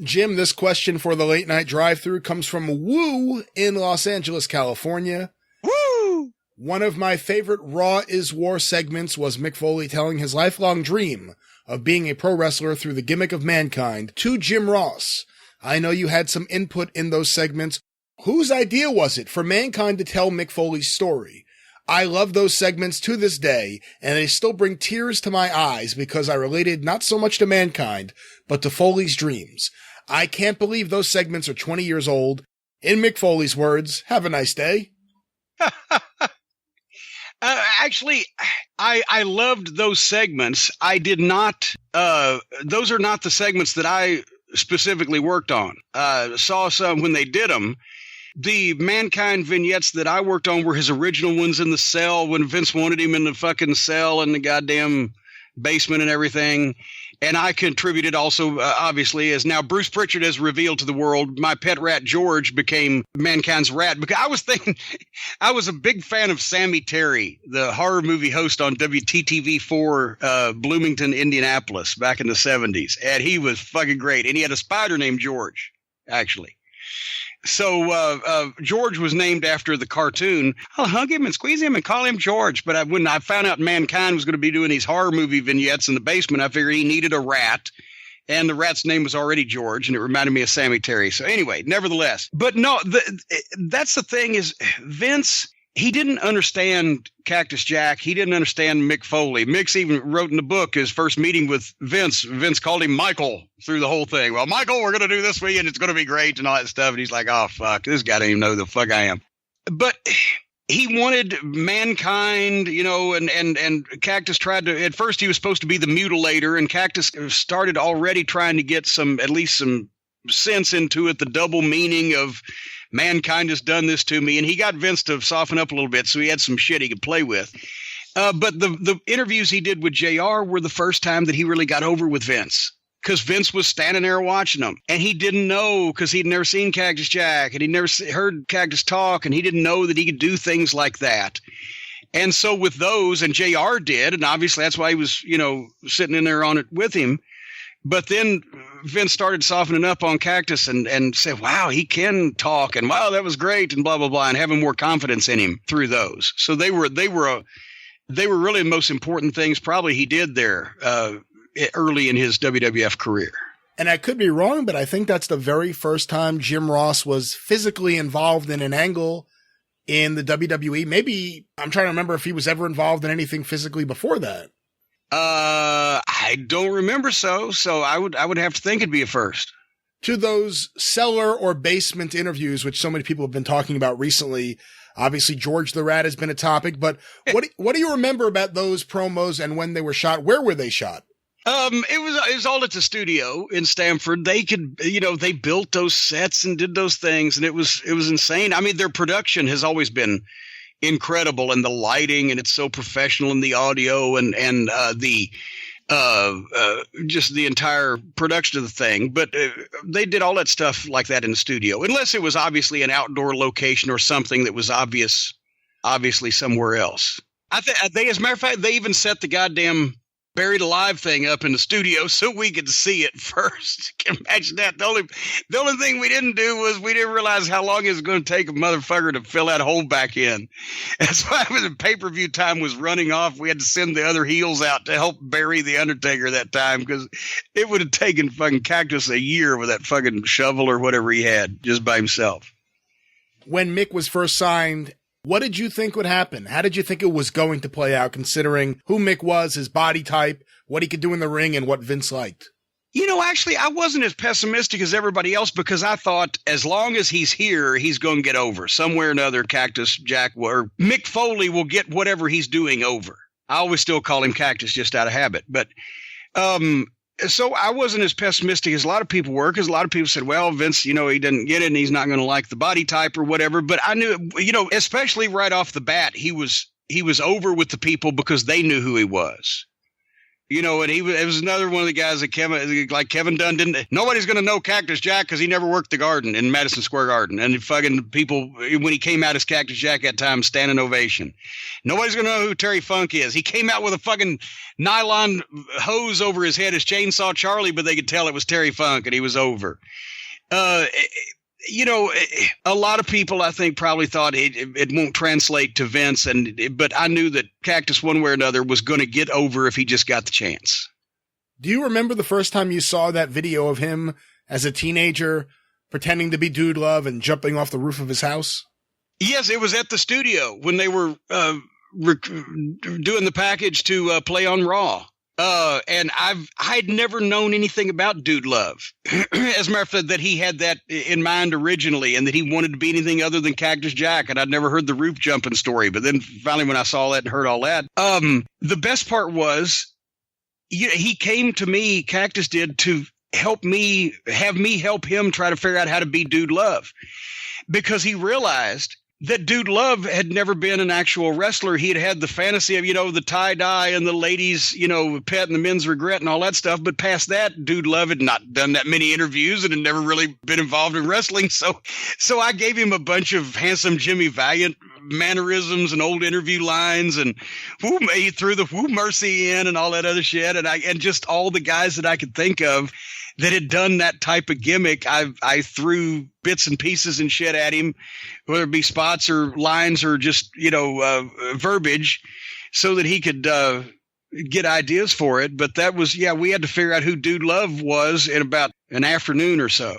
Jim, this question for the late night drive-thru comes from Woo in Los Angeles, California. Woo! One of my favorite Raw is War segments was Mick Foley telling his lifelong dream of being a pro wrestler through the gimmick of Mankind to Jim Ross. I know you had some input in those segments. Whose idea was it for Mankind to tell Mick Foley's story? I love those segments to this day, and they still bring tears to my eyes because I related not so much to Mankind, but to Foley's dreams. I can't believe those segments are 20 years old. In Mick Foley's words, have a nice day. Actually, I loved those segments. I did not, those are not the segments that I specifically worked on. Saw some when they did them. The Mankind vignettes that I worked on were his original ones in the cell when Vince wanted him in the fucking cell in the goddamn basement and everything. And I contributed also, obviously, as now Bruce Pritchard has revealed to the world, my pet rat George became Mankind's rat. Because I was thinking, I was a big fan of Sammy Terry, the horror movie host on WTTV4, Bloomington, Indianapolis, back in the 70s. And he was fucking great. And he had a spider named George, actually. So George was named after the cartoon. I'll hug him and squeeze him and call him George. But when I found out Mankind was going to be doing these horror movie vignettes in the basement, I figured he needed a rat. And the rat's name was already George, and it reminded me of Sammy Terry. So anyway, nevertheless. But no, that's the thing is Vince, he didn't understand Cactus Jack. He didn't understand Mick Foley. Mick's even wrote in the book his first meeting with Vince. Vince called him Michael through the whole thing. Well, Michael, we're going to do this for you, and it's going to be great and all that stuff. And he's like, oh, fuck, this guy don't even know who the fuck I am. But he wanted Mankind, you know, and Cactus tried to, at first he was supposed to be the mutilator, and Cactus started already trying to get at least some sense into it, the double meaning of Mankind has done this to me. And he got Vince to soften up a little bit, so he had some shit he could play with. But the interviews he did with JR were the first time that he really got over with Vince, because Vince was standing there watching him, and he didn't know, because he'd never seen Cactus Jack, and he'd never heard Cactus talk, and he didn't know that he could do things like that. And so with those, and JR did, and obviously that's why he was, you know, sitting in there on it with him. But then Vince started softening up on Cactus and said, wow, he can talk, and wow, that was great, and blah, blah, blah, and having more confidence in him through those. So they were really the most important things probably he did there early in his WWF career. And I could be wrong, but I think that's the very first time Jim Ross was physically involved in an angle in the WWE. Maybe I'm trying to remember if he was ever involved in anything physically before that. I don't remember so I would have to think it'd be a first. To those cellar or basement interviews, which so many people have been talking about recently, obviously George the Rat has been a topic, but what do you remember about those promos and when they were shot? Where were they shot? It was all at the studio in Stamford. They could, you know, they built those sets and did those things, and it was insane. I mean, their production has always been incredible, and the lighting, and it's so professional, in the audio and just the entire production of the thing. But they did all that stuff like that in the studio, unless it was obviously an outdoor location or something that was obviously somewhere else. They, as a matter of fact, they even set the goddamn Buried Alive thing up in the studio so we could see it first. Can you imagine that? The only thing we didn't do was we didn't realize how long it was going to take a motherfucker to fill that hole back in. That's why when the pay-per-view time was running off, we had to send the other heels out to help bury the Undertaker that time, because it would have taken fucking Cactus a year with that fucking shovel or whatever he had just by himself. When Mick was first signed, what did you think would happen? How did you think it was going to play out, considering who Mick was, his body type, what he could do in the ring, and what Vince liked? You know, actually, I wasn't as pessimistic as everybody else, because I thought as long as he's here, he's going to get over. Somewhere or another, Cactus Jack or Mick Foley will get whatever he's doing over. I always still call him Cactus just out of habit. But so I wasn't as pessimistic as a lot of people were, because a lot of people said, well, Vince, you know, he didn't get it and he's not going to like the body type or whatever. But I knew, you know, especially right off the bat, he was over with the people because they knew who he was. You know, and it was another one of the guys that Kevin Dunn didn't. Nobody's going to know Cactus Jack because he never worked the garden in Madison Square Garden. And fucking people, when he came out as Cactus Jack that time, standing ovation. Nobody's going to know who Terry Funk is. He came out with a fucking nylon hose over his head as Chainsaw Charlie, but they could tell it was Terry Funk, and he was over. You know, a lot of people, I think, probably thought it won't translate to Vince, but I knew that Cactus, one way or another, was going to get over if he just got the chance. Do you remember the first time you saw that video of him as a teenager pretending to be Dude Love and jumping off the roof of his house? Yes, it was at the studio when they were doing the package to play on Raw. And I'd never known anything about Dude Love. As a matter of fact, that he had that in mind originally and that he wanted to be anything other than Cactus Jack. And I'd never heard the roof jumping story. But then finally, when I saw that and heard all that, the best part was he came to me, Cactus did, to have me help him try to figure out how to be Dude Love, because he realized that Dude Love had never been an actual wrestler. He had the fantasy of, you know, the tie-dye and the ladies, you know, pet and the men's regret and all that stuff. But past that, Dude Love had not done that many interviews and had never really been involved in wrestling. So I gave him a bunch of handsome Jimmy Valiant mannerisms and old interview lines, and he threw the Woo Mercy in and all that other shit. And just all the guys that I could think of that had done that type of gimmick, I threw bits and pieces and shit at him, whether it be spots or lines or just, you know, verbiage, so that he could get ideas for it. But that was, we had to figure out who Dude Love was in about an afternoon or so.